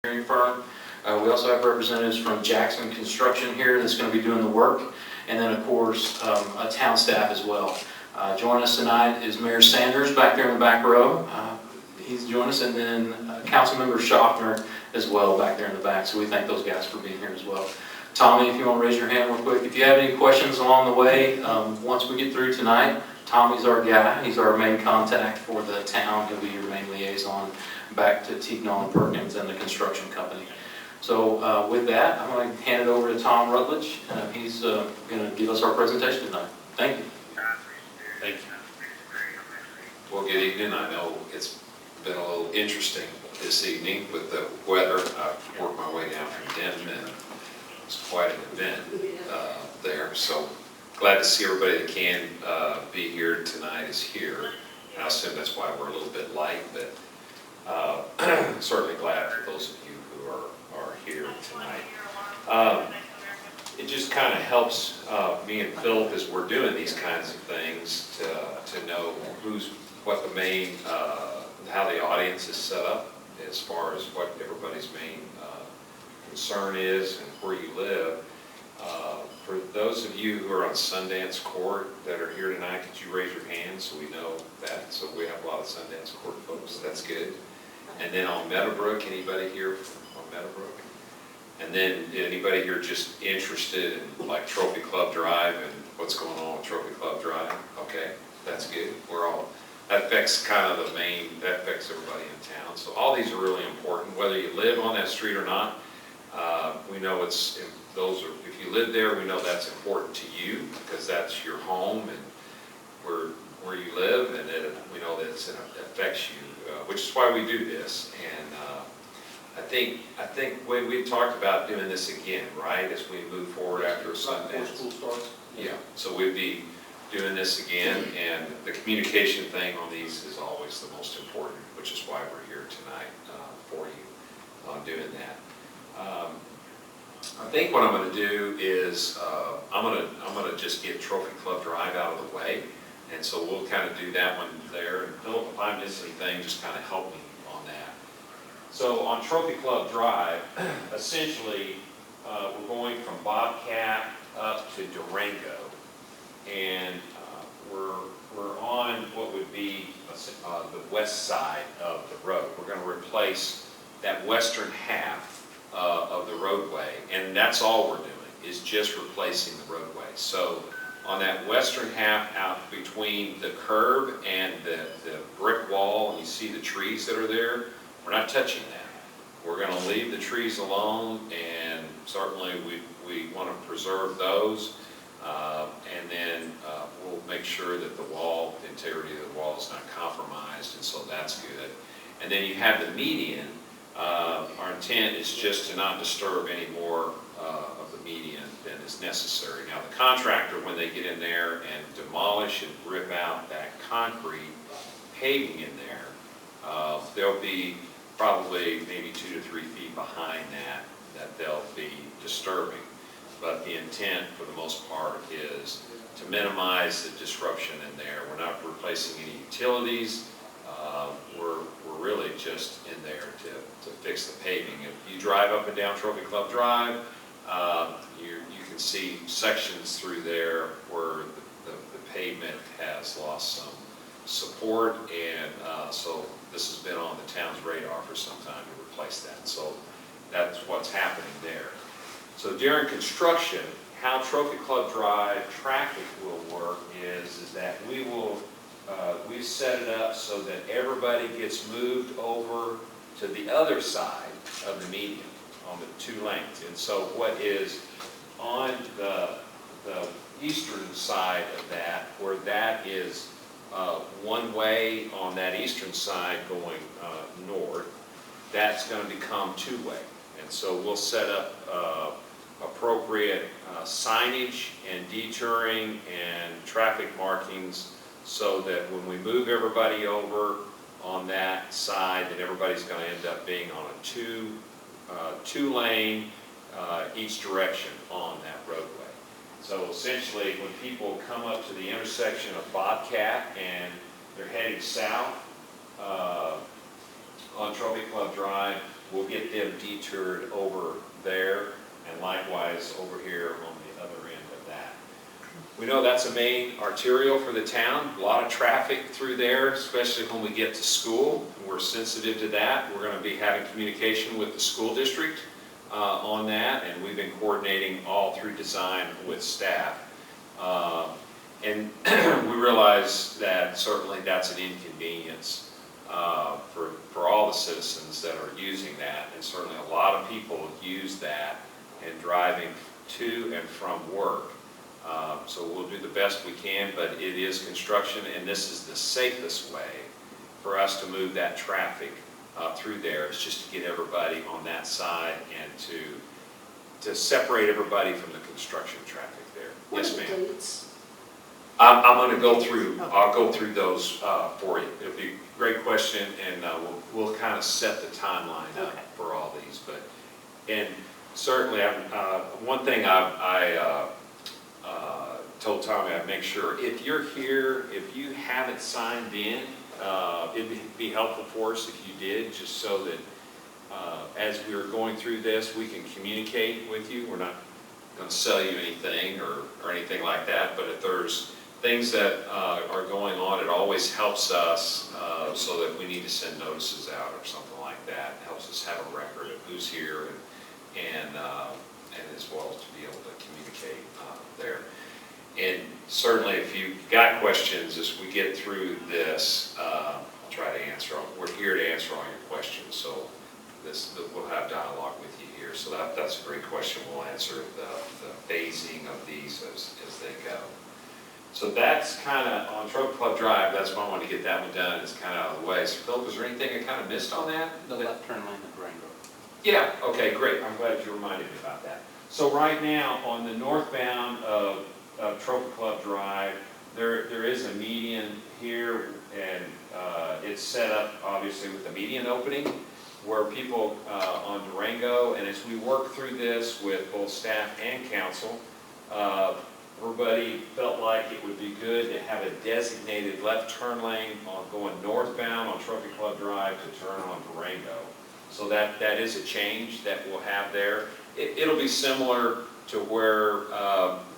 engineering firm. We also have representatives from Jackson Construction here that's going to be doing the work, and then of course a town staff as well. Joining us tonight is Mayor Sanders back there in the back row. He's joining us, and then Councilmember Schaffner as well back there in the back. So we thank those guys for being here as well. Tommy, if you want to raise your hand real quick. If you have any questions along the way, once we get through tonight, Tommy's our guy. He's our main contact for the town. He'll be your main liaison back to Tignon and Perkins and the construction company. So with that, I'm going to hand it over to Tom Rutledge. He's going to give us our presentation tonight. Thank you. Thank you. Well, good evening. I know it's been a little interesting this evening with the weather. I've worked my way down from Denton, and it's quite an event there. So glad to see everybody that can be here tonight is here. And I assume that's why we're a little bit light, but certainly glad for those of you who are here tonight. It just kind of helps me and Philip as we're doing these kinds of things to know what the main, how the audience is set up as far as what everybody's main concern is and where you live. For those of you who are on Sundance Court that are here tonight, could you raise your hand so we know that? So we have a lot of Sundance Court folks. That's good. And then on Meadowbrook, anybody here on Meadowbrook? And then anybody here just interested in like Trophy Club Drive and what's going on with Trophy Club Drive? Okay, that's good. That affects kind of that affects everybody in town. So all these are really important, whether you live on that street or not. We know if you live there, we know that's important to you because that's your home and where you live, and we know that it affects you, which is why we do this. And I think we talked about doing this again, right, as we move forward after Sundance. School starts. Yeah, so we'd be doing this again, and the communication thing on these is always the most important, which is why we're here tonight for you on doing that. I think what I'm going to do is I'm going to just get Trophy Club Drive out of the way, and so we'll kind of do that one there. And Philip, if I miss anything, just kind of help me on that. So on Trophy Club Drive, essentially we're going from Bobcat up to Durango, and we're on what would be the west side of the road. We're going to replace that western half of the roadway, and that's all we're doing is just replacing the roadway. So on that western half out between the curb and the brick wall, and you see the trees that are there, we're not touching that. We're going to leave the trees alone, and certainly we want to preserve those, and then we'll make sure that the integrity of the wall is not compromised, and so that's good. And then you have the median. Our intent is just to not disturb any more of the median than is necessary. Now the contractor, when they get in there and demolish and rip out that concrete paving in there, they'll be probably maybe 2 to 3 feet behind that they'll be disturbing. But the intent for the most part is to minimize the disruption in there. We're not replacing any utilities. We're really just in there to fix the paving. If you drive up and down Trophy Club Drive, you can see sections through there where the pavement has lost some support, and so this has been on the town's radar for some time to replace that. So that's what's happening there. So during construction, how Trophy Club Drive traffic will work is that we've set it up so that everybody gets moved over to the other side of the median on the 2 lanes. And so what is on the eastern side of that, where that is one way on that eastern side going north, that's going to become 2-way. And so we'll set up appropriate signage and detouring and traffic markings so that when we move everybody over on that side, that everybody's going to end up being on a 2-lane each direction on that roadway. So essentially, when people come up to the intersection of Bobcat and they're heading south on Trophy Club Drive, we'll get them detoured over there, and likewise over here on the other end of that. We know that's a main arterial for the town, a lot of traffic through there, especially when we get to school. We're sensitive to that. We're going to be having communication with the school district on that, and we've been coordinating all through design with staff. And we realize that certainly that's an inconvenience for all the citizens that are using that, and certainly a lot of people use that in driving to and from work. So we'll do the best we can, but it is construction, and this is the safest way for us to move that traffic through there. It's just to get everybody on that side and to separate everybody from the construction traffic there. What Yes, are the ma'am. dates? I'm going to go through. I'll go through those for you. It'll be a great question, and we'll kind of set the timeline up Okay. for all these. And certainly, one thing I told Tommy, I'd make sure if you're here, if you haven't signed in, it'd be helpful for us if you did, just so that as we are going through this, we can communicate with you. We're not going to sell you anything or anything like that, but if there's things that are going on, it always helps us so that we need to send notices out or something like that. It helps us have a record of who's here and as well as to be able to communicate there. And certainly if you've got questions as we get through this, I'll try to answer them. We're here to answer all your questions, so we'll have dialogue with you here. So that's a great question. We'll answer the phasing of these as they go. So that's kind of on Trophy Club Drive. That's why I wanted to get that one done. It's kind of out of the way. So Philip, is there anything I kind of missed on that? The left turn lane at Durango. Yeah, okay, great. I'm glad you reminded me about that. So right now, on the northbound of Trophy Club Drive, there is a median here, and it's set up obviously with the median opening where people on Durango, and as we work through this with both staff and council, everybody felt like it would be good to have a designated left turn lane going northbound on Trophy Club Drive to turn on Durango. So that is a change that we'll have there. It'll be similar to where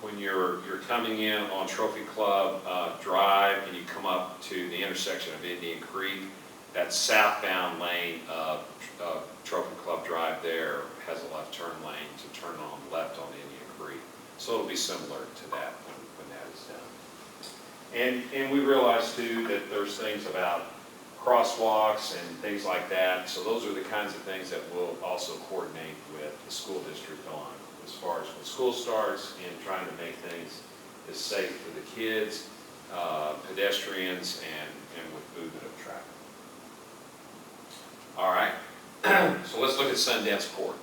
when you're coming in on Trophy Club Drive and you come up to the intersection of Indian Creek, that southbound lane of Trophy Club Drive there has a left turn lane to turn on left on Indian Creek. So it'll be similar to that when that is done. And we realize too that there's things about crosswalks and things like that. So those are the kinds of things that we'll also coordinate with the school district on as far as when school starts and trying to make things as safe for the kids, pedestrians, and with movement of traffic. All right, so let's look at Sundance Court.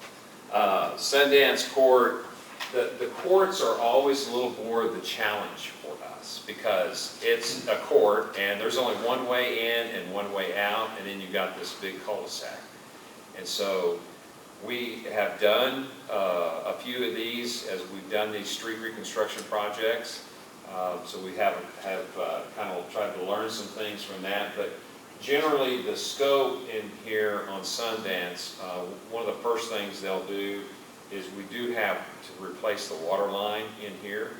Sundance Court, the courts are always a little more of the challenge for us because it's a court and there's only one way in and one way out, and then you've got this big cul-de-sac. And so we have done a few of these as we've done these street reconstruction projects. So we have kind of tried to learn some things from that, but generally the scope in here on Sundance, one of the first things they'll do is we do have to replace the water line in here.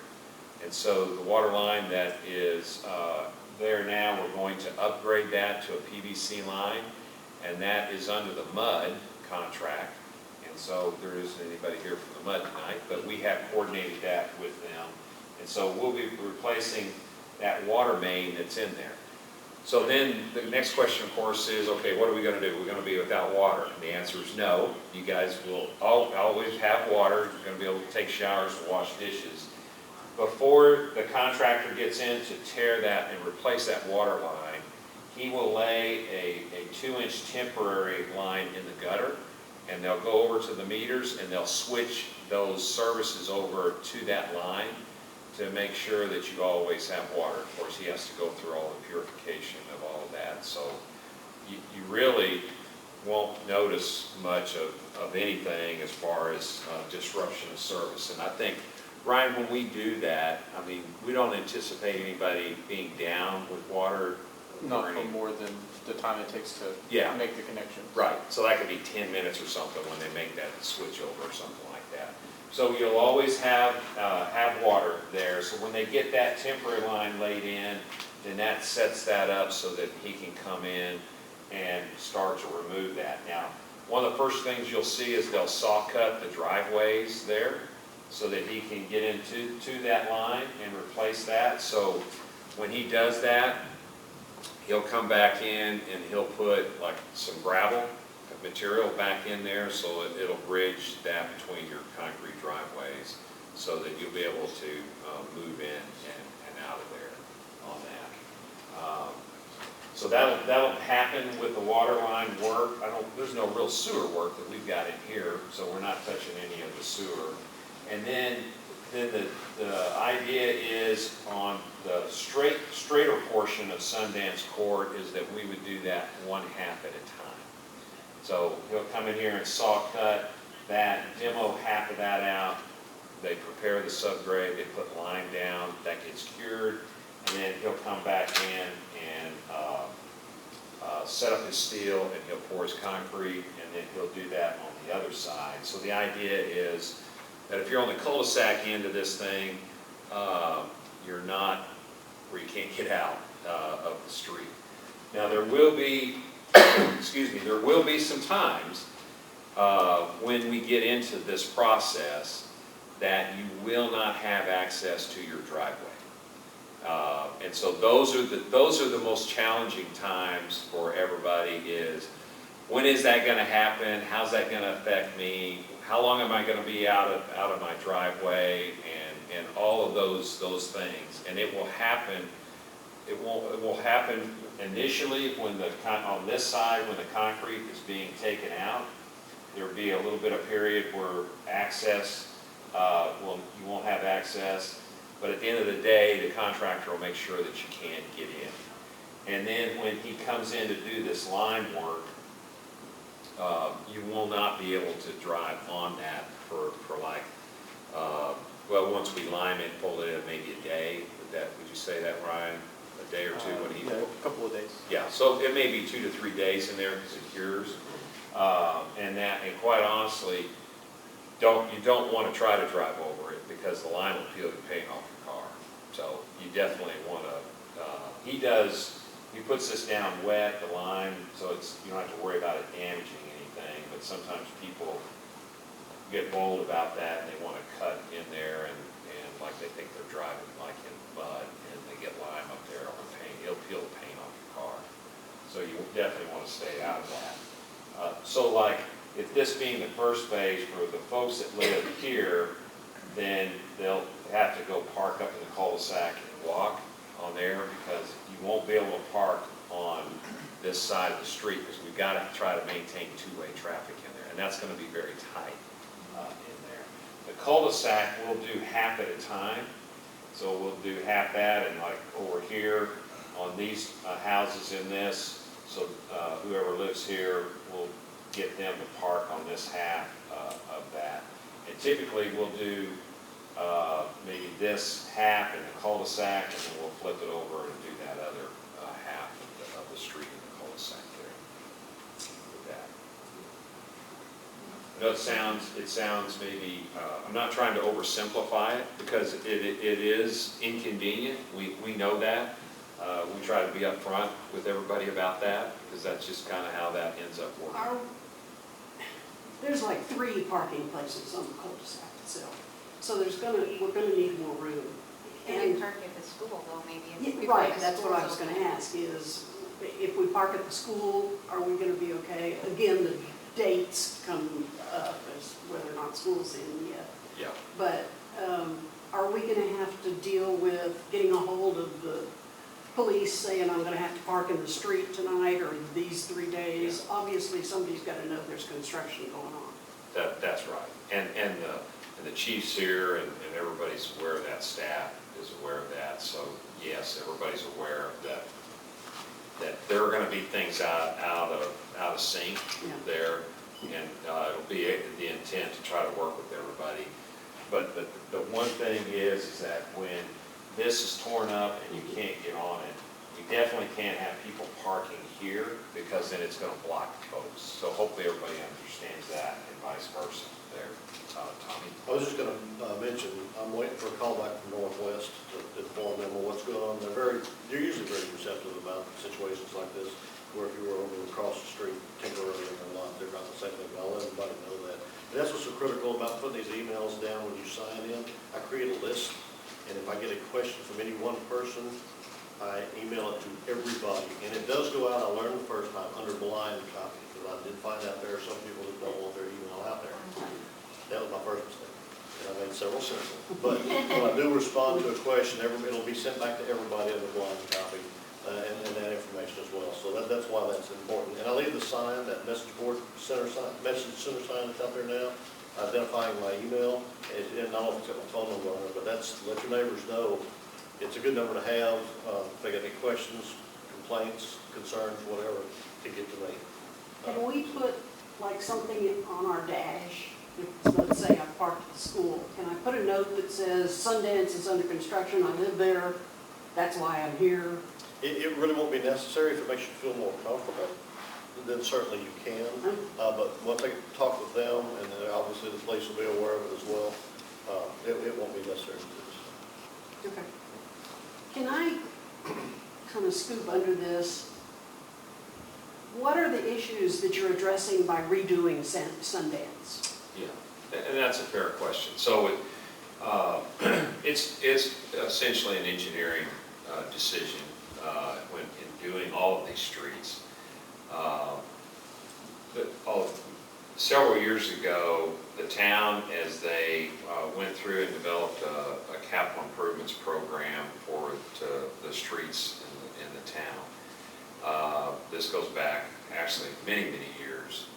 And so the water line that is there now, we're going to upgrade that to a PVC line, and that is under the MUD contract. And so there isn't anybody here from the MUD tonight, but we have coordinated that with them. And so we'll be replacing that water main that's in there. So then the next question, of course, is, okay, what are we going to do? We're going to be without water. And the answer is no. You guys will always have water. You're going to be able to take showers and wash dishes. Before the contractor gets in to tear that and replace that water line, he will lay a 2-inch temporary line in the gutter, and they'll go over to the meters and they'll switch those services over to that line to make sure that you always have water. Of course, he has to go through all the purification of all of that. So you really won't notice much of anything as far as disruption of service. And I think, Ryan, when we do that, I mean, we don't anticipate anybody being down with water. Not for more than the time it takes to Yeah. make the connection. Right, so that could be 10 minutes or something when they make that switch over or something like that. So you'll always have water there, so when they get that temporary line laid in, then that sets that up so that he can come in and start to remove that. Now, one of the first things you'll see is they'll saw cut the driveways there so that he can get into that line and replace that. So when he does that, he'll come back in and he'll put like some gravel material back in there so it'll bridge that between your concrete driveways so that you'll be able to move in and out of there on that. So that'll happen with the water line work. There's no real sewer work that we've got in here, so we're not touching any of the sewer. And then the idea is on the straighter portion of Sundance Court is that we would do that 1/2 at a time. So he'll come in here and saw cut that, demo half of that out. They prepare the subgrade, they put lime down, that gets cured, and then he'll come back in and set up his steel, and he'll pour his concrete, and then he'll do that on the other side. So the idea is that if you're on the cul-de-sac end of this thing, you're not, where you can't get out of the street. Now there will be, excuse me, there will be some times when we get into this process that you will not have access to your driveway. And so those are the most challenging times for everybody is, when is that going to happen? How's that going to affect me? How long am I going to be out of my driveway? And all of those things. And it will happen. It will happen initially when on this side when the concrete is being taken out. There'll be a little bit of period where access, you won't have access. But at the end of the day, the contractor will make sure that you can get in. And then when he comes in to do this line work, you will not be able to drive on that for like, well, once we lime it, pull it in maybe a day. Would you say that, Ryan? A day or two? Yeah, a couple of days. Yeah, so it may be 2 to 3 days in there because it cures. And quite honestly, you don't want to try to drive over it because the line will peel the paint off your car. So you definitely want to, he puts this down wet, the line, so you don't have to worry about it damaging anything, but sometimes people get bold about that and they want to cut in there and like they think they're driving like in mud and they get lime up there on the paint. It'll peel the paint off your car. So you definitely want to stay out of that. So like, if this being the first phase for the folks that live here, then they'll have to go park up in the cul-de-sac and walk on there because you won't be able to park on this side of the street because we've got to try to maintain two-way traffic in there, and that's going to be very tight in there. The cul-de-sac we'll do half at a time, so we'll do half that and like over here on these houses in this, so whoever lives here will get them to park on this half of that. And typically we'll do maybe this half in the cul-de-sac and then we'll flip it over and do that other half of the street in the cul-de-sac there with that. I know it sounds maybe, I'm not trying to oversimplify it because it is inconvenient. We know that. We try to be upfront with everybody about that because that's just kind of how that ends up working. There's like 3 parking places on the cul-de-sac itself, so we're gonna need more room. And we park at the school though, maybe. Yeah, right, that's what I was gonna ask is, if we park at the school, are we gonna be okay? Again, the dates come up as whether or not school's in yet. Yeah. But are we gonna have to deal with getting a hold of the police saying I'm going to have to park in the street tonight or these 3 days? Yeah. Obviously, somebody's got to know there's construction going on. That's right. And the chief's here and everybody's aware of that. Staff is aware of that. So yes, everybody's aware of that. That there are going to be things out of sync there, and it'll be the intent to try to work with everybody. But the one thing is that when this is torn up and you can't get on it, We definitely can't have people parking here because then it's gonna block folks. So hopefully everybody understands that and vice versa there. Tommy? I was just gonna mention, I'm waiting for a call back from Northwest to inform them of what's going on. They're usually very receptive about situations like this, where if you were over across the street temporarily in their lot, they're not the same thing, but I'll let everybody know that. And that's what's so critical about putting these emails down when you sign in. I create a list, and if I get a question from any one person, I email it to everybody. And it does go out, I learned the first time, under blind copy, because I did find out there are some people that don't want their email out there. That was my first mistake, and I made several since then. But when I do respond to a question, it'll be sent back to everybody in the blind copy, and that information as well. So that's why that's important. And I leave the sign, that message center sign that's out there now, identifying my email. And I don't know if it's got my phone number on it, but that's to let your neighbors know it's a good number to have. If they got any questions, complaints, concerns, whatever, to get to me. Can we put like something on our dash? If, let's say I parked at the school, can I put a note that says Sundance is under construction, I live there, that's why I'm here? It really won't be necessary. If it makes you feel more comfortable, then certainly you can. But once I talk with them, and then obviously the police will be aware of it as well, it won't be necessary to do this. Okay. Can I kind of scoop under this? What are the issues that you're addressing by redoing Sundance? Yeah, and that's a fair question. So it's essentially an engineering decision when in doing all of these streets. Several years ago, the town, as they went through and developed a capital improvements program for the streets in the town. This goes back actually many, many years.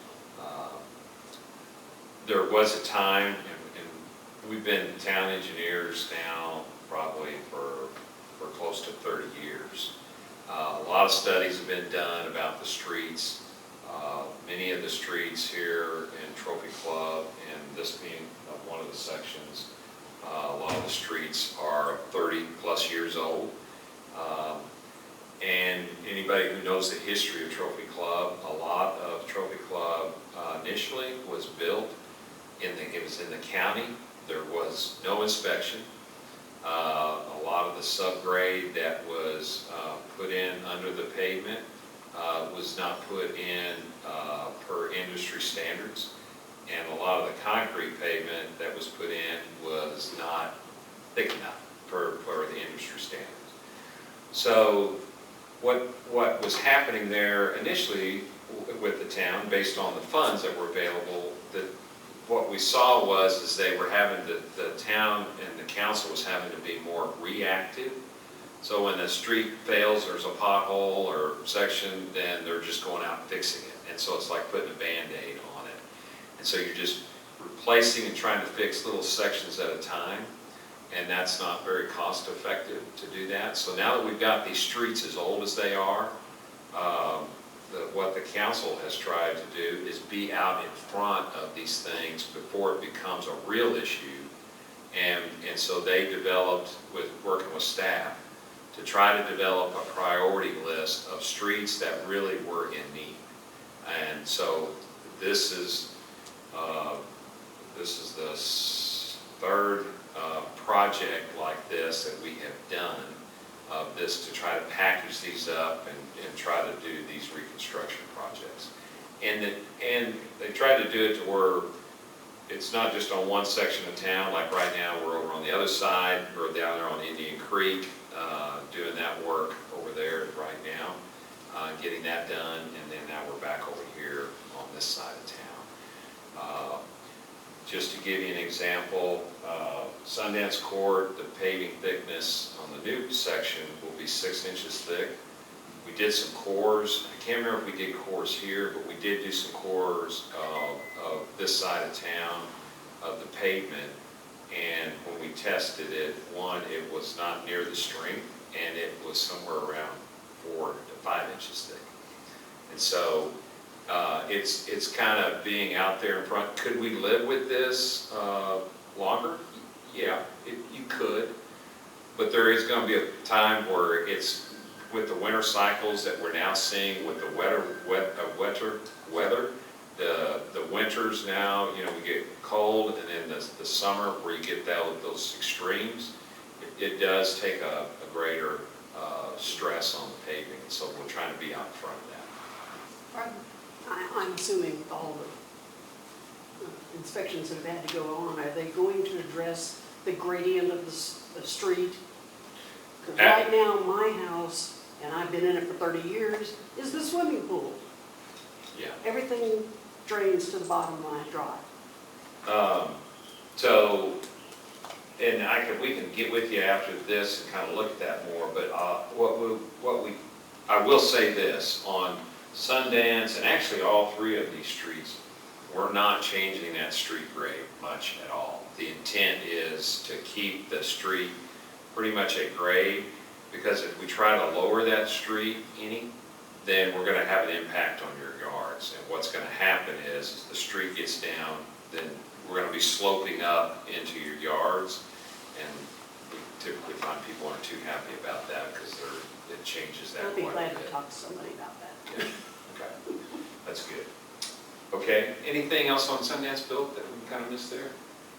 There was a time, and we've been town engineers now probably for close to 30 years. A lot of studies have been done about the streets. Many of the streets here in Trophy Club, and this being one of the sections, a lot of the streets are 30 plus years old. And anybody who knows the history of Trophy Club, a lot of Trophy Club initially was built it was in the county. There was no inspection. A lot of the subgrade that was put in under the pavement was not put in per industry standards. And a lot of the concrete pavement that was put in was not thick enough for the industry standards. So what was happening there initially with the town, based on the funds that were available, that what we saw was they were having the town and the council was having to be more reactive. So when the street fails, there's a pothole or section, then they're just going out and fixing it. And so it's like putting a Band-Aid on it. And so you're just replacing and trying to fix little sections at a time. And that's not very cost effective to do that. So now that we've got these streets as old as they are, what the council has tried to do is be out in front of these things before it becomes a real issue. And so they developed, working with staff, to try to develop a priority list of streets that really were in need. And so this is the third project like this that we have done of this to try to package these up and try to do these reconstruction projects. And they try to do it to where it's not just on one section of town, like right now we're over on the other side, or down there on Indian Creek, doing that work over there right now, getting that done, and then now we're back over here on this side of town. Just to give you an example, Sundance Court, the paving thickness on the new section will be 6 inches thick. We did some cores. I can't remember if we did cores here, but we did do some cores of this side of town of the pavement. And when we tested it, it was not near the strength, and it was somewhere around 4 to 5 inches thick. And so it's kind of being out there in front. Could we live with this longer? Yeah, you could. But there is going to be a time where it's with the winter cycles that we're now seeing with the wetter weather, the winters now, you know, we get cold, and then the summer where you get those extremes, it does take a greater stress on the paving, so we're trying to be out in front of that. I'm assuming with all the inspections that have had to go on, are they going to address the gradient of the street? Because right now, my house, and I've been in it for 30 years, is the swimming pool. Yeah. Everything drains to the bottom when I drive. So, and we can get with you after this and kind of look at that more, but I will say this, on Sundance, and actually all three of these streets, we're not changing that street grade much at all. The intent is to keep the street pretty much at grade, because if we try to lower that street any, then we're gonna have an impact on your yards. And what's gonna happen is, as the street gets down, then we're gonna be sloping up into your yards, and we typically find people aren't too happy about that, because it changes that I'll be quite a glad to bit. talk to somebody about that. Yeah, okay, that's good. Okay, anything else on Sundance built that we kind of missed there?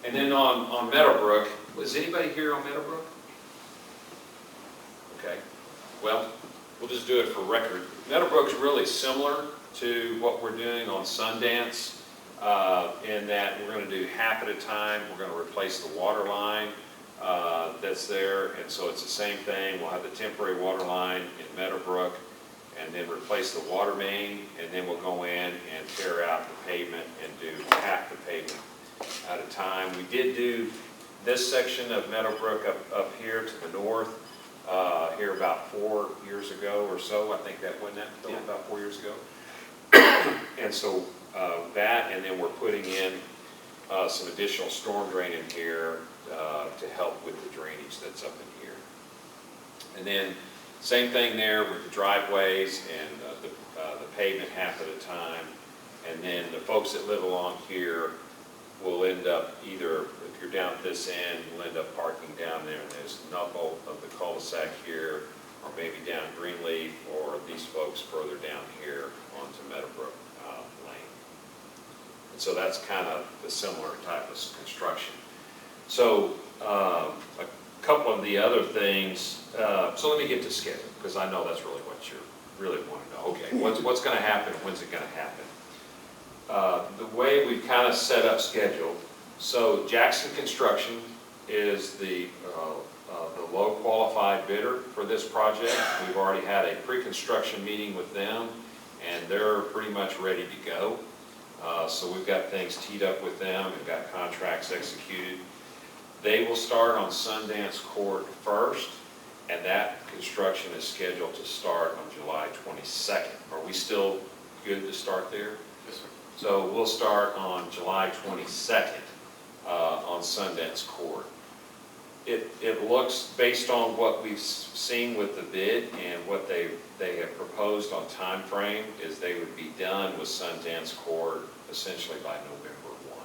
And then on Meadowbrook, was anybody here on Meadowbrook? Okay, well, we'll just do it for record. Meadowbrook's really similar to what we're doing on Sundance, in that we're going to do half at a time. We're going to replace the water line that's there, and so it's the same thing. We'll have the temporary water line in Meadowbrook, and then replace the water main, and then we'll go in and tear out the pavement and do half the pavement at a time. We did do this section of Meadowbrook up here to the north, here about 4 years ago or so. I think that went about 4 years ago. And so that, and then we're putting in some additional storm drain in here to help with the drainage that's up in here. And then same thing there with the driveways and the pavement half at a time. And then the folks that live along here will end up either, if you're down at this end, you'll end up parking down there in this knuckle of the cul-de-sac here, or maybe down Greenleaf, or these folks further down here onto Meadowbrook Lane. And so that's kind of the similar type of construction. So a couple of the other things, so let me get to schedule, because I know that's really what you really want to know. Okay, what's going to happen, when's it going to happen? The way we've kind of set up schedule, so Jackson Construction is the low qualified bidder for this project. We've already had a pre-construction meeting with them, and they're pretty much ready to go. So we've got things teed up with them, we've got contracts executed. They will start on Sundance Court first, and that construction is scheduled to start on July 22nd. Are we still good to start there? Yes, sir. So we'll start on July 22nd on Sundance Court. It looks, based on what we've seen with the bid and what they have proposed on time frame, is they would be done with Sundance Court essentially by November 1.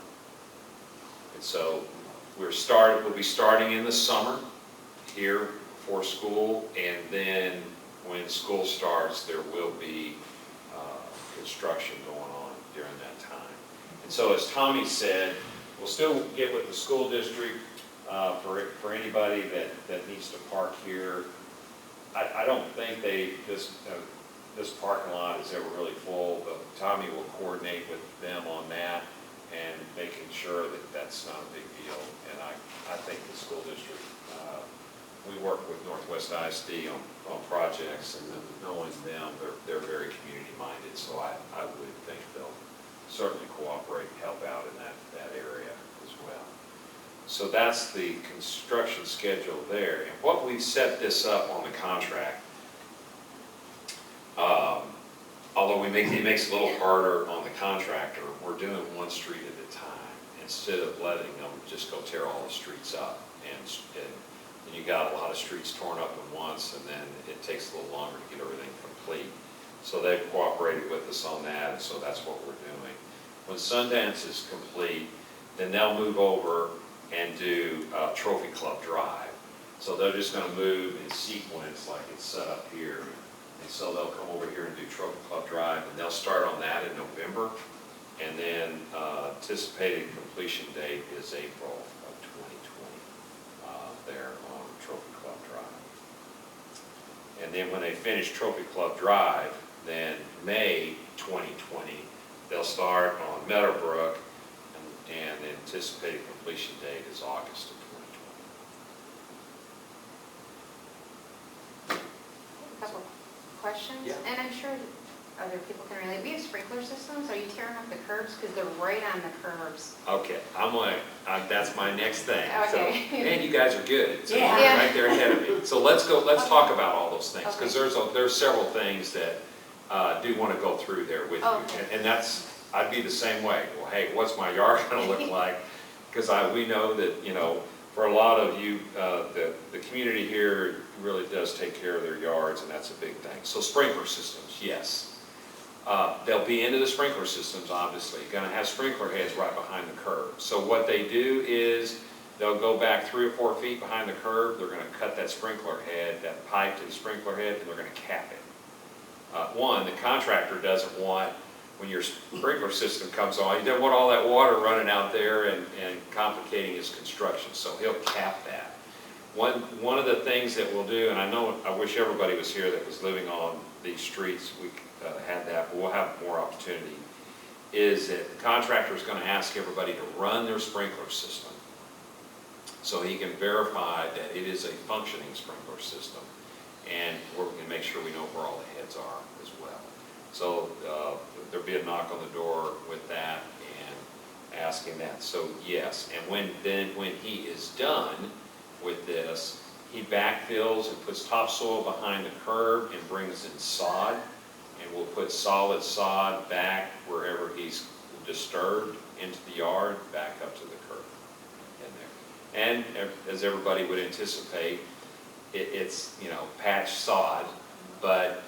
And so we'll be starting in the summer here before school, and then when school starts, there will be construction going on during that time. And so, as Tommy said, we'll still get with the school district for anybody that needs to park here. I don't think this parking lot is ever really full, but Tommy will coordinate with them on that and making sure that that's not a big deal. And I think the school district, we work with Northwest ISD on projects, and knowing them, they're very community-minded, so I would think they'll certainly cooperate and help out in that area as well. So that's the construction schedule there. And what we've set this up on the contract, although it makes it a little harder on the contractor, we're doing one street at a time instead of letting them just go tear all the streets up. And you got a lot of streets torn up at once, and then it takes a little longer to get everything complete. So they've cooperated with us on that, and so that's what we're doing. When Sundance is complete, then they'll move over and do Trophy Club Drive. So they're just gonna move in sequence like it's set up here. And so they'll come over here and do Trophy Club Drive, and they'll start on that in November. And then anticipated completion date is April of 2020 there on Trophy Club Drive. And then when they finish Trophy Club Drive, then May 2020, they'll start on Meadowbrook, and the anticipated completion date is August of 2020. A couple questions, Yeah. and I'm sure other people can relate. We have sprinkler systems. Are you tearing up the curbs? Because they're right on the curbs. Okay, that's my next thing. Okay. So, and you guys are good, so you're Yeah. right there ahead of me. So let's talk about all those things, because there's several things that do want to go through there with you. Okay. And I'd be the same way. Well, hey, what's my yard going to look like? Because we know that, for a lot of you, the community here really does take care of their yards, and that's a big thing. So sprinkler systems, yes. They'll be into the sprinkler systems, obviously. You're going to have sprinkler heads right behind the curb. So what they do is they'll go back 3 or 4 feet behind the curb. They're going to cut that sprinkler head, that pipe to the sprinkler head, and they're going to cap it. The contractor doesn't want, when your sprinkler system comes on, he doesn't want all that water running out there and complicating his construction, so he'll cap that. One of the things that we'll do, and I wish everybody was here that was living on these streets, we had that, but we'll have more opportunity, is that the contractor is going to ask everybody to run their sprinkler system so he can verify that it is a functioning sprinkler system, and we're going to make sure we know where all the heads are as well. So there'll be a knock on the door with that and asking that. So yes, and when he is done with this, he backfills and puts topsoil behind the curb and brings in sod, and we'll put solid sod back wherever he's disturbed into the yard, back up to the curb in there. And as everybody would anticipate, it's patch sod, but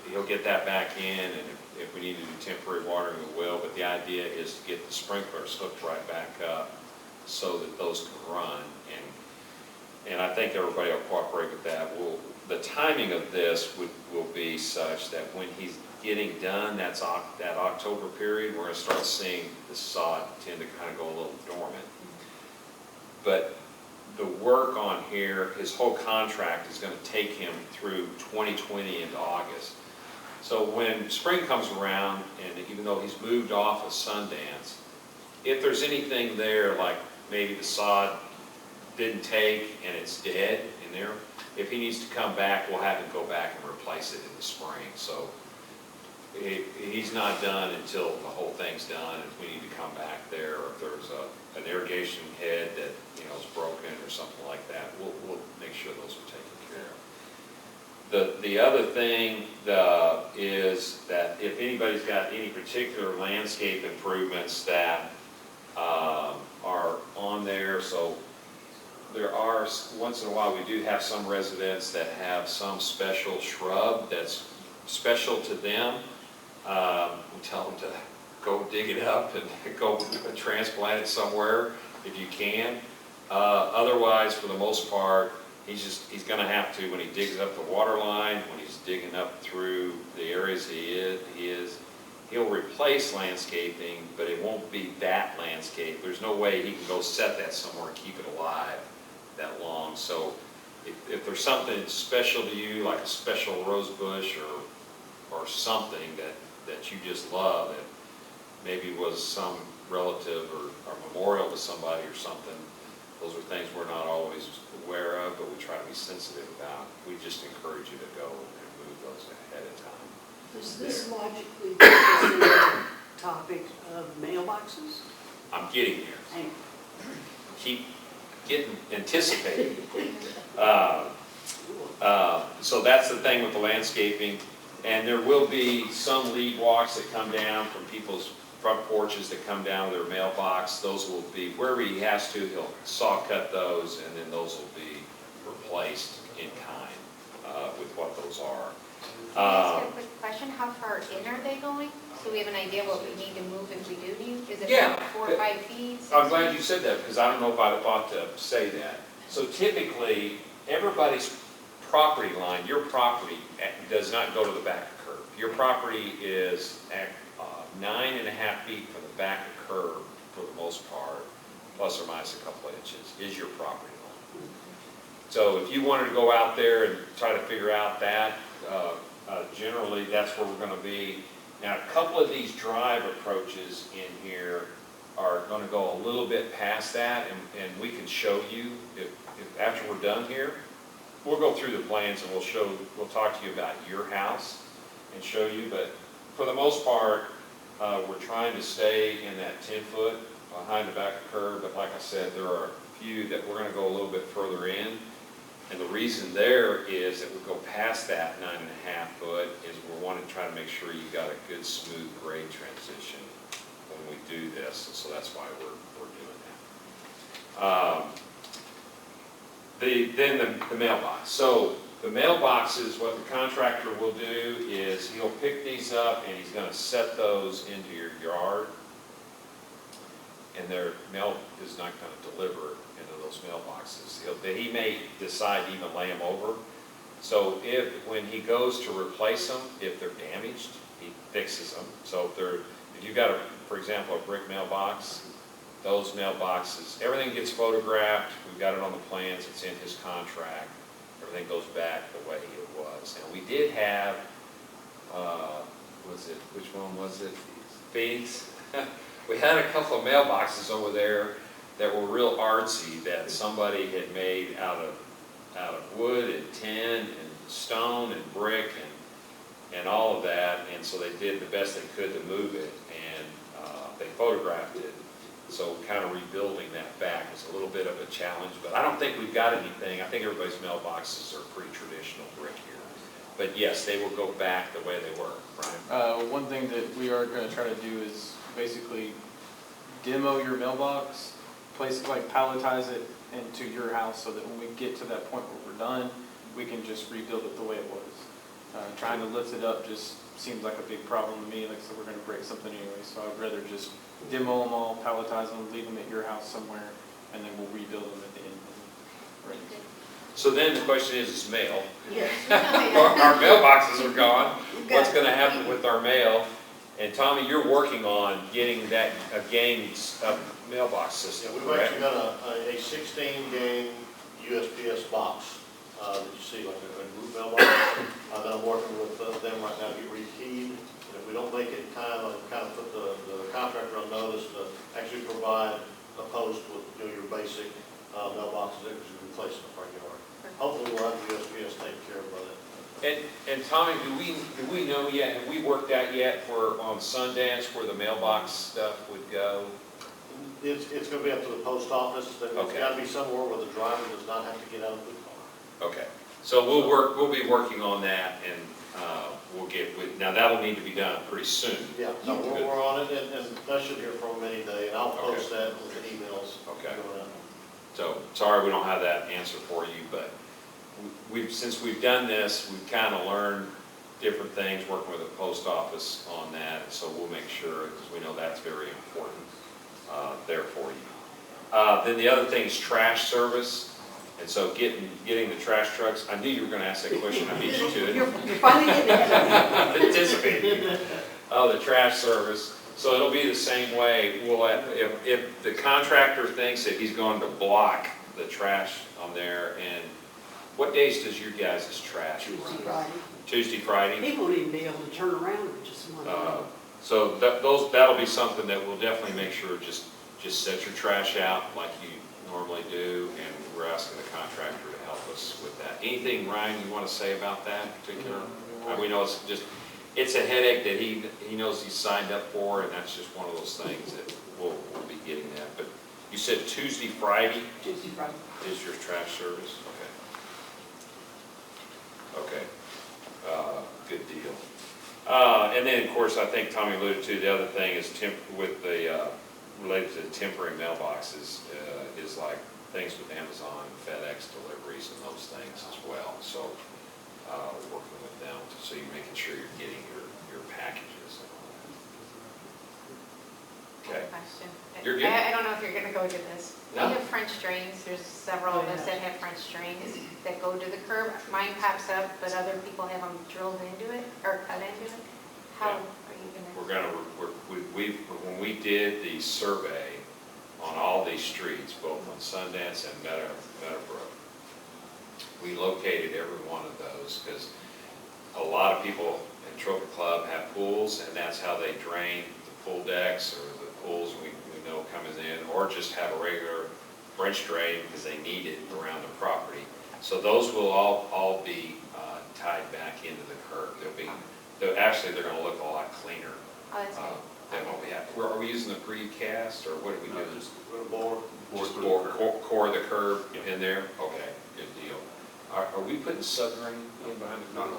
he'll get that back in, and if we need to do temporary watering, we will. But the idea is to get the sprinklers hooked right back up so that those can run, and I think everybody will cooperate with that. The timing of this will be such that when he's getting done, that October period, we're going to start seeing the sod tend to kind of go a little dormant. But the work on here, his whole contract is going to take him through 2020 into August. So when spring comes around, and even though he's moved off of Sundance, if there's anything there, like maybe the sod didn't take and it's dead in there, if he needs to come back, we'll have him go back and replace it in the spring. So he's not done until the whole thing's done, and we need to come back there, or if there's an irrigation head that is broken or something like that, we'll make sure those are taken care of. The other thing is that if anybody's got any particular landscape improvements that are on there, so there are, once in a while, we do have some residents that have some special shrub that's special to them. We tell them to go dig it up and go transplant it somewhere if you can. Otherwise, for the most part, he's going to have to, when he digs up the water line, when he's digging up through the areas he'll replace landscaping, but it won't be that landscape. There's no way he can go set that somewhere and keep it alive that long. So if there's something special to you, like a special rose bush or something that you just love, that maybe was some relative or memorial to somebody or something, those are things we're not always aware of, but we try to be sensitive about. We just encourage you to go and move those ahead of time. Does this logically put us in the topic of mailboxes? I'm getting there. Hey, Keep anticipating. So that's the thing with the landscaping, and there will be some lead walks that come down from people's front porches that come down to their mailbox. Those will be, wherever he has to, he'll saw cut those, and then those will be replaced in kind with what those are. Can I ask a quick question? How far in are they going? So we have an idea what we need to move if we do need? Is it Yeah. 4 or 5 feet? 6 I'm glad feet? you said that, because I don't know if I'd thought to say that. So typically, everybody's property line, your property does not go to the back of curb. Your property is at 9.5 feet from the back of curb for the most part, plus or minus a couple of inches, is your property line. So if you wanted to go out there and try to figure out that, generally that's where we're going to be. Now, a couple of these drive approaches in here are going to go a little bit past that, and we can show you if after we're done here. We'll go through the plans and we'll talk to you about your house and show you, but for the most part, we're trying to stay in that 10-foot behind the back of the curb, but like I said, there are a few that we're going to go a little bit further in. And the reason there is that we go past that 9.5 foot is we're wanting to try to make sure you got a good smooth grade transition when we do this, and so that's why we're doing that. Then the mailbox. So the mailboxes, what the contractor will do is he'll pick these up and he's going to set those into your yard, and their mail is not going to deliver into those mailboxes. He may decide to even lay them over. So when he goes to replace them, if they're damaged, he fixes them. So if you've got, for example, a brick mailbox, those mailboxes, everything gets photographed. We've got it on the plans. It's in his contract. Everything goes back the way it was. And we did have, which one was it? Phoenix. We had a couple of mailboxes over there that were real artsy that somebody had made out of wood and tin and stone and brick and all of that. And so they did the best they could to move it, and they photographed it. So kind of rebuilding that back was a little bit of a challenge, but I don't think we've got anything. I think everybody's mailboxes are pretty traditional brick here. But yes, they will go back the way they were, right? One thing that we are going to try to do is basically demo your mailbox, place it, like palletize it into your house so that when we get to that point where we're done, we can just rebuild it the way it was. Trying to lift it up just seems like a big problem to me. Like I said, we're going to break something anyway, so I'd rather just demo them all, palletize them, leave them at your house somewhere, and then we'll rebuild them at the end. Right. So then the question is mail. Yes. Our mailboxes are gone. You've What's got- going to happen with our mail? And Tommy, you're working on getting that a mailbox system, Yeah, we've correct? actually got a 16-game USPS box that you see, like a group mailbox. That I'm working with them right now to get rekeyed. And if we don't make it in time, I'll kind of put the contractor on notice to actually provide a post with your basic mailboxes that you replace in the front yard. Hopefully we'll have the USPS taken care of by then. And Tommy, do we know yet? Have we worked out yet on Sundance where the mailbox stuff would go? It's going to be up to the post office. It's Okay. got to be somewhere where the driver does not have to get out of the car. Okay. So we'll be working on that, and now that'll need to be done pretty soon. Yeah, no, we're on it, and that should hear from them any day, and I'll post that with the emails. Okay. going out. So sorry we don't have that answer for you, but since we've done this, we've kind of learned different things working with the post office on that, and so we'll make sure, because we know that's very important there for you. Then the other thing is trash service. And so getting the trash trucks, I knew you were going to ask that question, I beat you to it. You're finally getting ahead of me. Anticipating. The trash service. So it'll be the same way. If the contractor thinks that he's going to block the trash on there, and what days does your guys' trash run? Tuesday, Friday. Tuesday, Friday? He won't even be able to turn around in just one day. So that'll be something that we'll definitely make sure just set your trash out like you normally do, and we're asking the contractor to help us with that. Anything, Ryan, you want to say about that in particular? We know it's a headache that he knows he's signed up for, and that's just one of those things that we'll be getting that. But you said Tuesday, Friday Tuesday, Friday. is your trash service? Okay. Good deal. And then, of course, I think Tommy alluded to the other thing is related to tempering mailboxes is like things with Amazon, FedEx deliveries and those things as well. So working with them so you're making sure you're getting your packages and all Okay. Question. You're good. I don't know if you're gonna go to this. We No. have French drains, there's several of us that have French drains that go to the curb. Mine pops up, but other people have them drilled into it or cut into it. How Yeah. are you gonna? We're gonna, when we did the survey on all these streets, both on Sundance and Meadowbrook, we located every one of those, because a lot of people in Trophy Club have pools, and that's how they drain the pool decks or the pools we know coming in, or just have a regular French drain because they need it around the property. So those will all be tied back into the curb. Actually, they're gonna look a lot cleaner Oh, that's good. than what we have. Are we using the precast, or what are we No, doing? just put a bore. Just core the curb in there? Okay, good deal. Are we putting subgrade in behind the curb?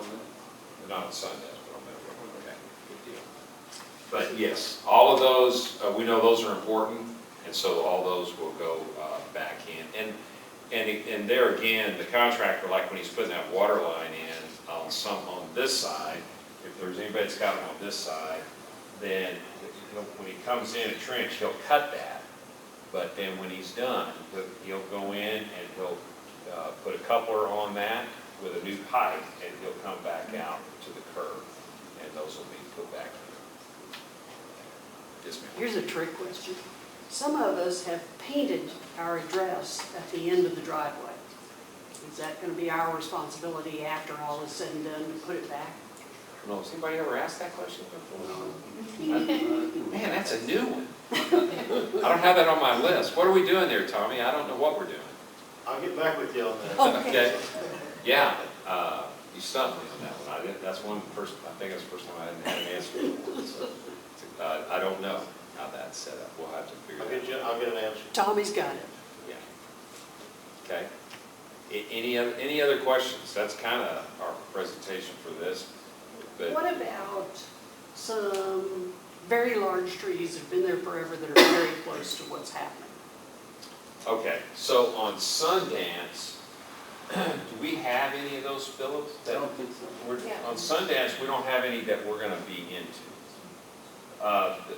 Not on Sundance, but on Meadowbrook. Okay, good deal. But yes, all of those, we know those are important, and so all those will go back in. And there again, the contractor, like when he's putting that water line in on this side, if there's anybody that's got it on this side, then when he comes in a trench, he'll cut that. But then when he's done, he'll go in and he'll put a coupler on that with a new pipe, and he'll come back out to the curb, and those will be put back in. Yes, ma'am. Here's a trick question. Some of us have painted our address at the end of the driveway. Is that going to be our responsibility after all is said and done to put it back? No, has anybody ever asked that question before? Man, that's a new one. I don't have that on my list. What are we doing there, Tommy? I don't know what we're doing. I'll get back with you on that. Okay. Yeah, you stumped me on that one. That's one first, I think it's the first time I didn't have an answer. So, I don't know how that's set up. We'll have to figure that out. I'll get an answer. Tommy's got it. Yeah. Okay. Any other questions? That's kind of our presentation for this. But What about some very large trees that have been there forever that are very close to what's happening? okay, so on Sundance, do we have any of those, Phillips? I don't think so. On Sundance, we don't have any that we're going to be into.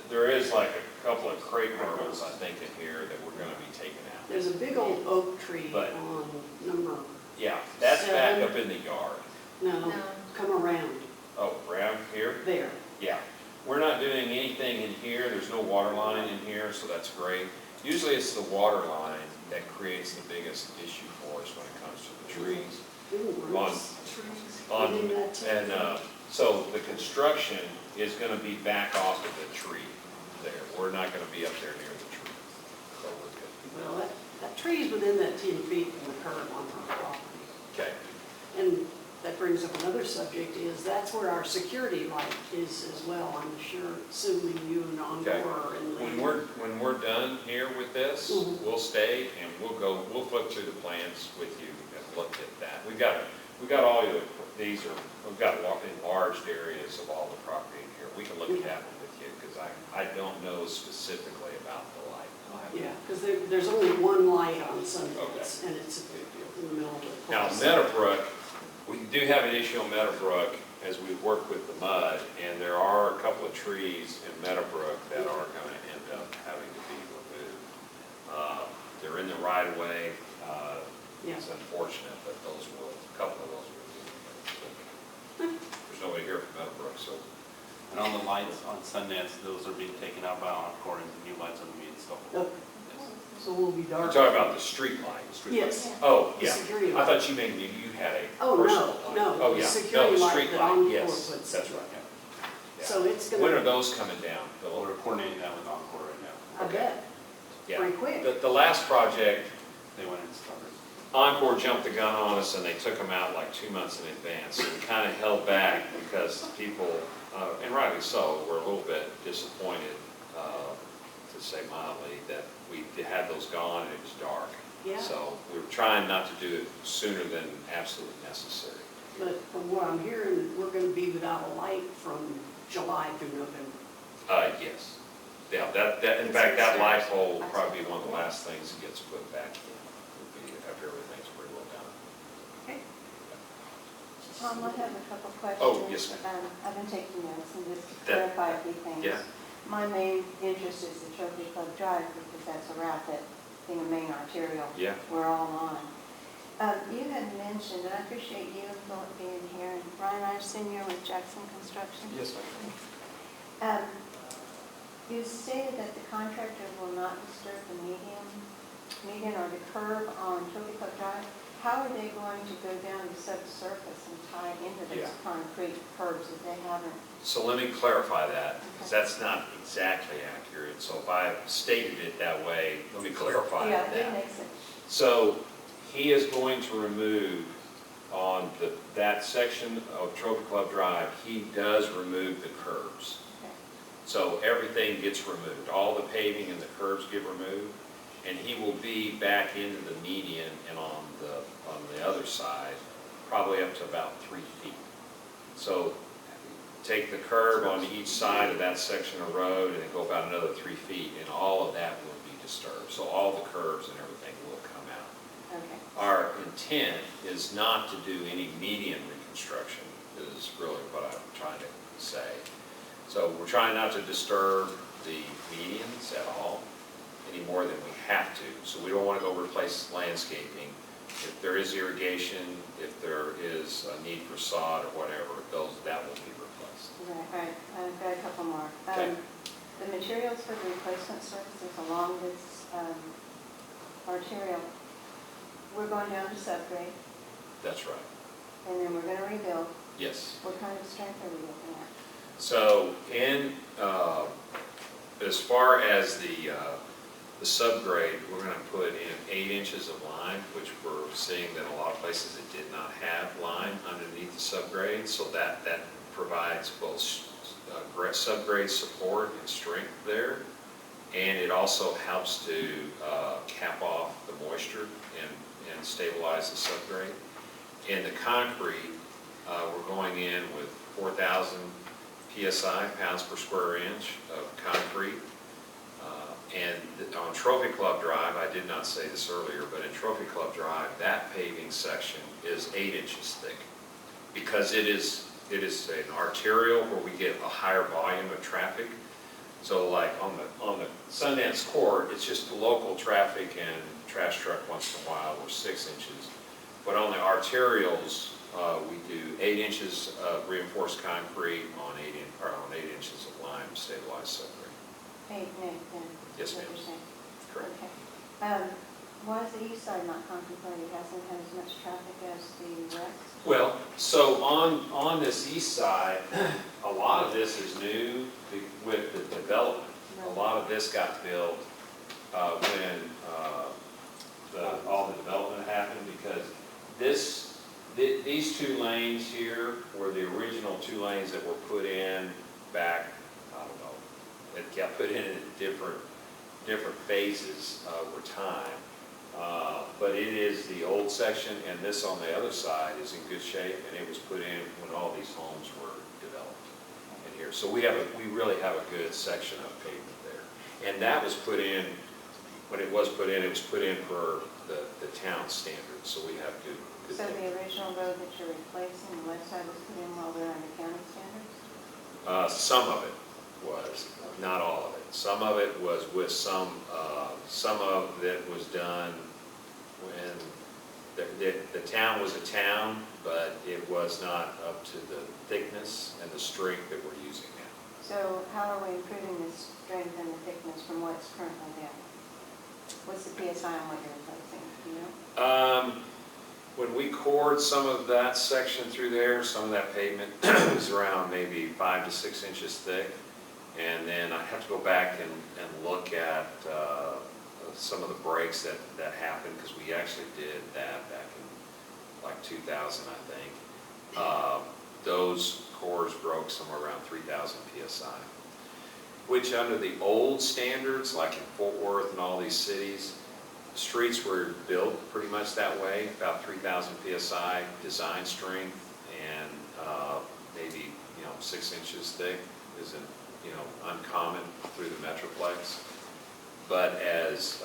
There is like a couple of crepe myrtles, I think, in here that we're going to be taking out. There's a big old oak tree But- on number, Yeah, that's back 7. up in the yard. no, No. come around, Oh, around here? there. Yeah. We're not doing anything in here. There's no water line in here, so that's great. Usually it's the water line that creates the biggest issue for us when it comes to the trees. Ooh, On- roots, trees, On, getting that too. and so the construction is going to be back off of the tree there. We're not going to be up there near the tree. So we're good. Well, that tree's within that 10 feet from the curb on our property. Okay. And that brings up another subject, is that's where our security light is as well, I'm sure, assuming you and Okay. Encore and When we're done here with this, Mhm. we'll stay and we'll flip through the plans with you and look at that. We've got all of these we've got enlarged areas of all the property in here. We can look at that one with you, because I don't know specifically about the light. I'll have to- Yeah, because there's only one light on Sundance, and it's in the middle of the Now, place. Meadowbrook, we do have an issue on Meadowbrook as we work with the mud, and there are a couple of trees in Meadowbrook that are going to end up having to be removed. They're in the right of way. Yeah. It's unfortunate, but a couple of those will be. There's nobody here from Meadowbrook, so. And on the lights on Sundance, those are being taken out by Encore and the new lights are going to be installed. Okay. So we'll be You're dark. talking about the street lights. Yes. Oh, The yeah. security I light. thought you meant you had a Oh, personal no, light. no, Oh, the yeah. security No, light street that light, Encore yes, puts. that's right. Yeah. So it's gonna. When are those coming down, Well, Phil? we're coordinating that with Encore right now. I bet, Yeah. pretty quick. The last project, They went and started. Encore jumped the gun on us and they took them out like 2 months in advance. So we kind of held back because people, and rightly so, were a little bit disappointed, to say mildly, that we had those gone and it was dark. Yeah. So we were trying not to do it sooner than absolutely necessary. But from what I'm hearing, we're gonna be without a light from July through November. Yes. Yeah, in fact, that light pole will probably be one of the last things that gets put back in, would be after everything's pretty well done. Okay. I have a couple questions. Oh, yes, ma'am. I've been taking notes and just to That- clarify a few things. Yeah. My main interest is the Trophy Club Drive because that's a route that, being a main arterial, Yeah. we're all on. You had mentioned, and I appreciate you and Philip being here, and Ryan, I assume you're with Jackson Construction? Yes, ma'am. You stated that the contractor will not disturb the median or the curb on Trophy Club Drive. How are they going to go down the subsurface and tie into those Yeah. concrete curbs if they haven't? So let me clarify that, because that's not exactly accurate. So if I stated it that way, let me clarify Yeah, that. it makes sense. So he is going to remove on that section of Trophy Club Drive, he does remove the curbs. Okay. So everything gets removed, all the paving and the curbs get removed, and he will be back into the median and on the other side, probably up to about 3 feet. So take the curb on each side of that section of road and then go about another 3 feet, and all of that will be disturbed. So all the curbs and everything will come out. Okay. Our intent is not to do any median reconstruction, is really what I'm trying to say. So we're trying not to disturb the medians at all, any more than we have to. So we don't want to go replace landscaping. If there is irrigation, if there is a need for sod or whatever, that will be replaced. Right. I've got a couple more. Okay. The materials for the replacement surfaces along this arterial, we're going down to subgrade, That's right. and then we're going to rebuild. Yes. What kind of strength are we looking at? So as far as the subgrade, we're going to put in 8 inches of line, which we're seeing that a lot of places it did not have line underneath the subgrade. So that provides both subgrade support and strength there. And it also helps to cap off the moisture and stabilize the subgrade. In the concrete, we're going in with 4,000 PSI, pounds per square inch of concrete. And on Trophy Club Drive, I did not say this earlier, but in Trophy Club Drive, that paving section is 8 inches thick because it is an arterial where we get a higher volume of traffic. So like on the Sundance Court, it's just local traffic and trash truck once in a while, we're 6 inches. But on the arterials, we do 8 inches of reinforced concrete on 8 inches of lime stabilized subgrade. 8 then? Yes, ma'am. What you're saying. Correct. Okay. Why is the east side not contemplated? It hasn't had as much traffic as the west? Well, so on this east side, a lot of this is new with the development. A lot of this got built when all the development happened, because these 2 lanes here were the original 2 lanes that were put in back, I don't know, it got put in at different phases over time. But it is the old section, and this on the other side is in good shape, and it was put in when all these homes were developed in here. So we really have a good section of pavement there. And that was put in, when it was put in for the town standards, so we have good. So the original road that you're replacing, the west side was put in while they're under county standards? Some of it was, not all of it. Some of it was with some of it was done when the town was a town, but it was not up to the thickness and the strength that we're using now. So how are we improving the strength and the thickness from what's currently there? What's the PSI on what you're replacing, do you know? When we cored some of that section through there, some of that pavement was around maybe 5 to 6 inches thick. And then I have to go back and look at some of the breaks that happened, because we actually did that back in like 2000, I think. Those cores broke somewhere around 3,000 PSI, which under the old standards, like in Fort Worth and all these cities, streets were built pretty much that way, about 3,000 PSI design strength, and maybe 6 inches thick isn't uncommon through the Metroplex. But as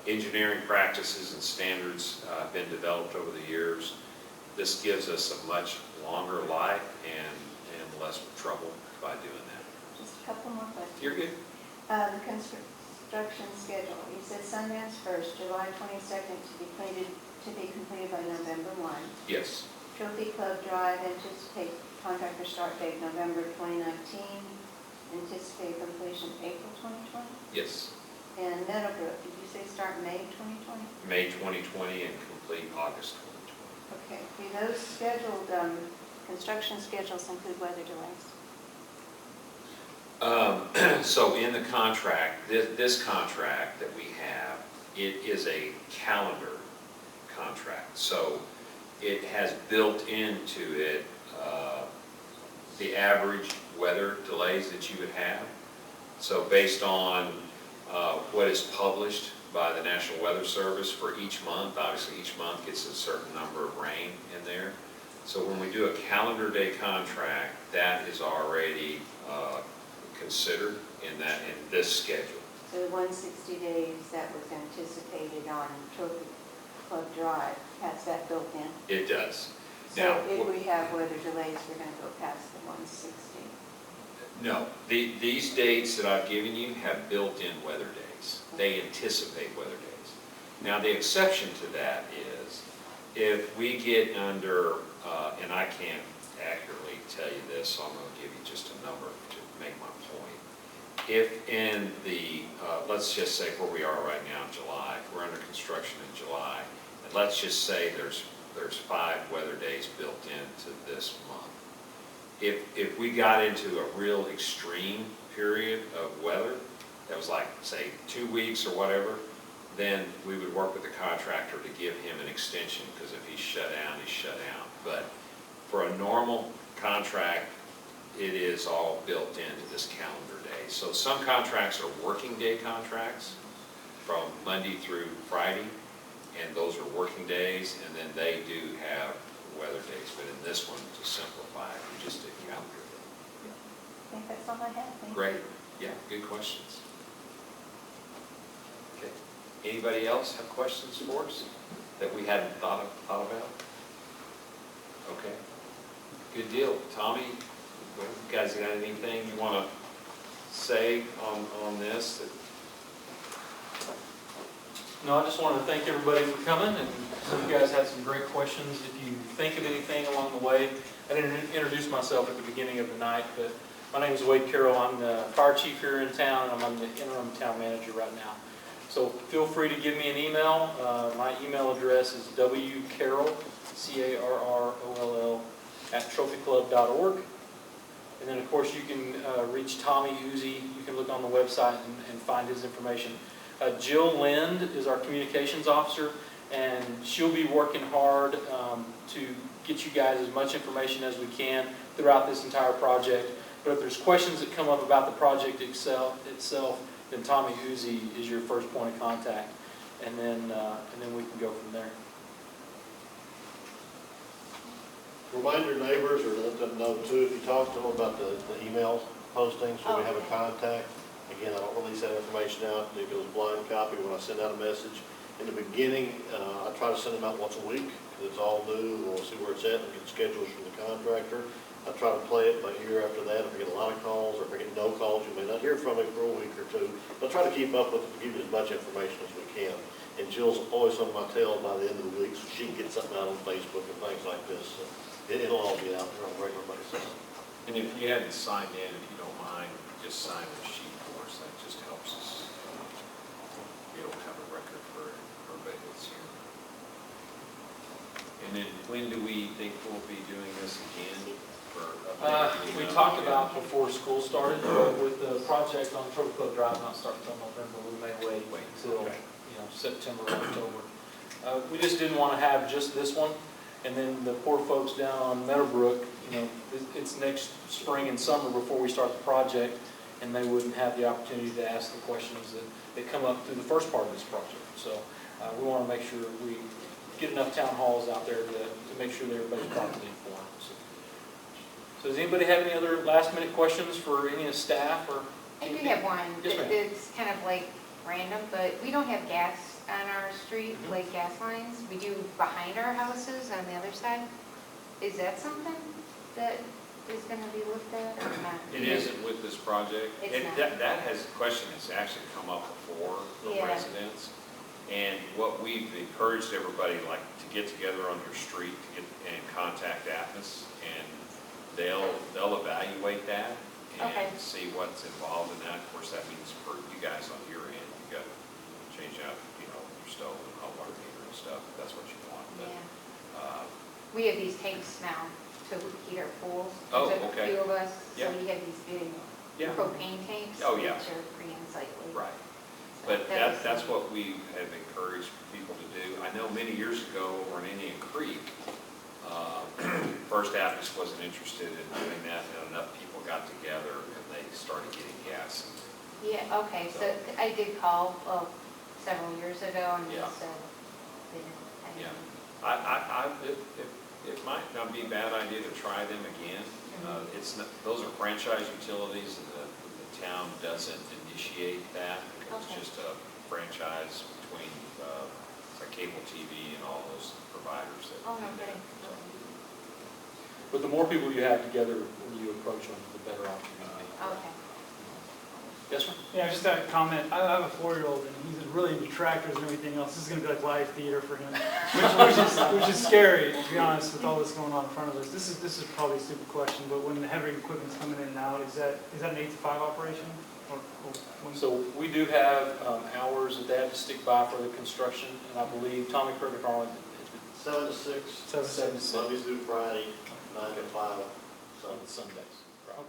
engineering practices and standards have been developed over the years, this gives us a much longer life and less trouble by doing that. Just a couple more questions. You're good. The construction schedule, you said Sundance first, July 22nd to be completed by November 1. Yes, Trophy Club Drive, anticipate contractor start date November 2019, anticipate completion April 2020. yes. And Meadowbrook, did you say start May 2020? May 2020 and complete August 2020. Okay, do those scheduled, construction schedules include weather delays? So in the contract, this contract that we have, it is a calendar contract. So it has built into it the average weather delays that you would have. So based on what is published by the National Weather Service for each month, obviously each month gets a certain number of rain in there. So when we do a calendar day contract, that is already considered in this schedule. So the 160 days that was anticipated on Trophy Club Drive, has that built in? It does. So Now, if we have weather delays, we're going to go past the 160? no, these dates that I've given you have built-in weather days. They anticipate weather days. Now, the exception to that is if we get under, and I can't accurately tell you this, so I'm going to give you just a number to make my point. If in the, let's just say where we are right now in July, we're under construction in July, and let's just say there's 5 weather days built into this month. If we got into a real extreme period of weather, that was like, say, 2 weeks or whatever, then we would work with the contractor to give him an extension, because if he's shut down, he's shut down. But for a normal contract, it is all built into this calendar day. So some contracts are working day contracts from Monday through Friday, and those are working days, and then they do have weather days. But in this one, to simplify it, we just did calendar day. I think that's all I have. Thank you. Great. Yeah, good questions. Okay. Anybody else have questions for us that we hadn't thought about? Okay. Good deal. Tommy, you guys got anything you want to say on this? No, I just wanted to thank everybody for coming, and you guys had some great questions. If you think of anything along the way, I didn't introduce myself at the beginning of the night, but my name is Wade Carroll. I'm the fire chief here in town, and I'm the interim town manager right now. So feel free to give me an email. My email address is wcarroll, C-A-R-R-O-L-L, @trophyclub.org. And then, of course, you can reach Tommy Uzi. You can look on the website and find his information. Jill Lind is our communications officer, and she'll be working hard to get you guys as much information as we can throughout this entire project. But if there's questions that come up about the project itself, then Tommy Uzi is your first point of contact, and then we can go from there. Remind your neighbors, or let them know too, if you talk to them about the email postings, so we have a contact. Again, I don't release that information out. It goes blind copy when I send out a message. In the beginning, I try to send them out once a week, because it's all new. We'll see where it's at and get schedules from the contractor. I try to play it by ear after that. If I get a lot of calls, or if I get no calls, you may not hear from me for a week or two. But I try to keep up with it to give you as much information as we can. And Jill's always on my tail by the end of the week, so she can get something out on Facebook and things like this. So it'll all be out there on a regular basis. And if you hadn't signed in, if you don't mind, just sign the sheet for us. That just helps us. We don't have a record for everybody that's here. And then when do we think we'll be doing this again? We talked about before school started, with the project on Trophy Club Drive not starting until November. We may wait until September or October. We just didn't want to have just this one, and then the poor folks down on Meadowbrook, it's next spring and summer before we start the project, and they wouldn't have the opportunity to ask the questions that come up through the first part of this project. So we want to make sure we get enough town halls out there to make sure that everybody's properly informed. So does anybody have any other last minute questions for any of the staff? Or I do have one. Yes, ma'am. It's kind of like random, but we don't have gas on our street, like gas lines. We do behind our houses on the other side. Is that something that is gonna be looked at or not? It isn't with this project. It's And not. that has, question has actually come up before from Yeah. residents. And what we've encouraged everybody, like, to get together on your street and contact Atmos, and they'll evaluate that Okay. and see what's involved in that. Of course, that means for you guys on your end, you got to change out, your stove and hot water heater and stuff. That's what you want. But, Yeah. We have these tanks now to heat our pools. Oh, There's okay. a few of us, so Yeah. we have these big Yeah. propane tanks. Oh, yeah. Which are pretty unsightly. Right. So But that was- that's what we have encouraged people to do. I know many years ago over in Indian Creek, First Baptist wasn't interested in doing that, and enough people got together and they started getting gas. Yeah, okay, so I did call several years ago and they Yeah. said they didn't. It might not be a bad idea to try them again. It's not, those are franchise utilities, and the town doesn't initiate that. It's Okay. just a franchise between, like cable TV and all those providers that Oh, do no that. kidding. But the more people you have together when you approach them, the better off you're going to be. Okay. Yes, sir? Yeah, just a comment. I have a 4-year-old and he's really into tractors and everything else. This is going to be like live theater for him, which is scary, to be honest, with all this going on in front of us. This is probably a stupid question, but when the heavy equipment's coming in and out, is that an 8 to 5 operation? Or when? So we do have hours that they have to stick by for the construction, and I believe, Tommy, correct me if I'm wrong, 7 to 6, 7 to 6 Monday through Friday, 9 to 5, on Sundays. Right. Okay.